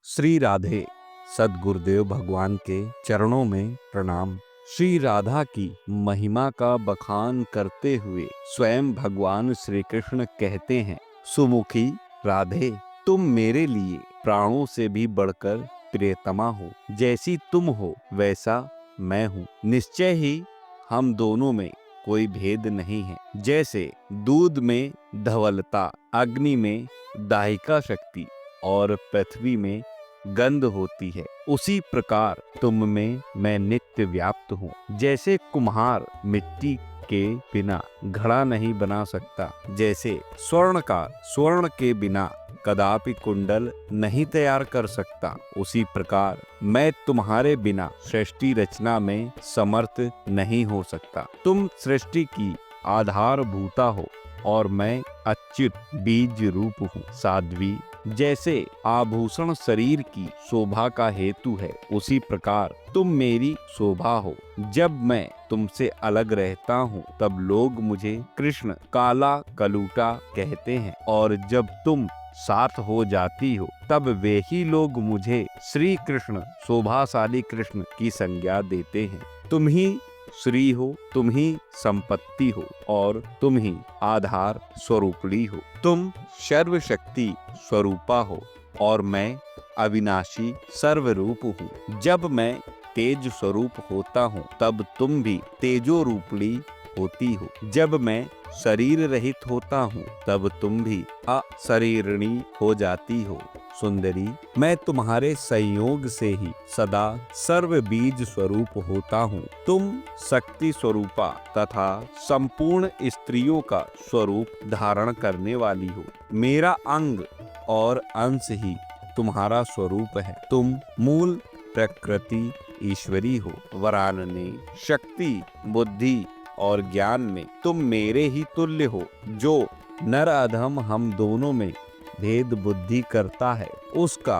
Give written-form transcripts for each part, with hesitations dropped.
श्री राधे। सद्गुरुदेव भगवान के चरणों में प्रणाम। श्री राधा की महिमा का बखान करते हुए स्वयं भगवान श्री कृष्ण कहते हैं, सुमुखी राधे, तुम मेरे लिए प्राणों से भी बढ़कर प्रियतमा हो। जैसी तुम हो वैसा मैं हूँ। निश्चय ही हम दोनों में कोई भेद नहीं है। जैसे दूध में धवलता, अग्नि में दाहिका शक्ति और पृथ्वी में गंध होती है, उसी प्रकार तुम में मैं नित्य व्याप्त हूँ। जैसे कुम्हार मिट्टी के बिना घड़ा नहीं बना सकता, जैसे स्वर्णकार स्वर्ण के बिना कदापि कुंडल नहीं तैयार कर सकता, उसी प्रकार मैं तुम्हारे बिना सृष्टि रचना में समर्थ नहीं हो सकता। तुम सृष्टि की आधारभूता हो और मैं अच्युत बीज रूप हूँ। साध्वी, जैसे आभूषण शरीर की शोभा का हेतु है, उसी प्रकार तुम मेरी शोभा हो। जब मैं तुमसे अलग रहता हूँ तब लोग मुझे कृष्ण काला कलूटा कहते हैं, और जब तुम साथ हो जाती हो तब वे ही लोग मुझे श्री कृष्ण शोभाशाली कृष्ण की संज्ञा देते हैं। तुम ही श्री हो, तुम ही संपत्ति हो और तुम ही आधार स्वरूपली हो। तुम सर्वशक्ति स्वरूपा हो और मैं अविनाशी सर्वरूप हूँ। जब मैं तेज स्वरूप होता हूँ तब तुम भी तेजो रूपली होती हो। जब मैं शरीर रहित होता हूँ तब तुम भी अशरीरणी हो जाती हो। सुंदरी, मैं तुम्हारे संयोग से ही सदा सर्व बीज स्वरूप होता हूँ। तुम शक्ति स्वरूपा तथा संपूर्ण स्त्रियों का स्वरूप धारण करने वाली हो। मेरा अंग और अंश ही तुम्हारा स्वरूप है। तुम मूल प्रकृति ईश्वरी हो। वरानने, शक्ति, बुद्धि और ज्ञान में तुम मेरे ही तुल्य हो। जो नर अधम हम दोनों में भेद बुद्धि करता है, उसका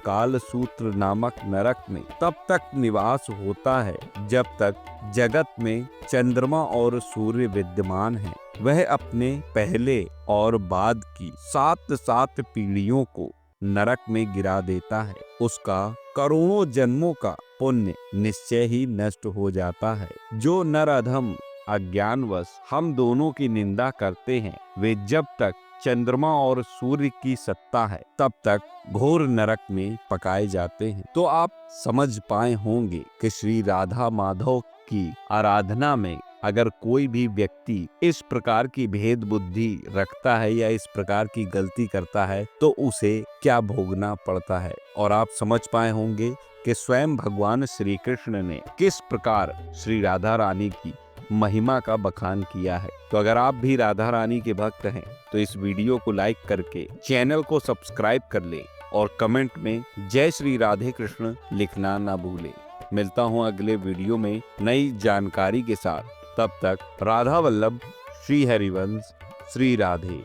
कालसूत्र नामक नरक में तब तक निवास होता है जब तक जगत में चंद्रमा और सूर्य विद्यमान है। वह अपने पहले और बाद की 7 पीढ़ियों को नरक में गिरा देता है। उसका करोड़ों जन्मों का पुण्य निश्चय ही नष्ट हो जाता है। जो नर अधम अज्ञानवश हम दोनों की निंदा करते हैं, वे जब तक चंद्रमा और सूर्य की सत्ता है तब तक घोर नरक में पकाए जाते हैं। तो आप समझ पाए होंगे कि श्री राधा माधव की आराधना में अगर कोई भी व्यक्ति इस प्रकार की भेद बुद्धि रखता है या इस प्रकार की गलती करता है तो उसे क्या भोगना पड़ता है। और आप समझ पाए होंगे कि स्वयं भगवान श्री कृष्ण ने किस प्रकार श्री राधा रानी की महिमा का बखान किया है। तो अगर आप भी राधा रानी के भक्त हैं तो इस वीडियो को लाइक करके चैनल को सब्सक्राइब कर ले और कमेंट में जय श्री राधे कृष्ण लिखना ना भूले। मिलता हूँ अगले वीडियो में नई जानकारी के साथ। तब तक राधा वल्लभ, श्री हरिवंश, श्री राधे।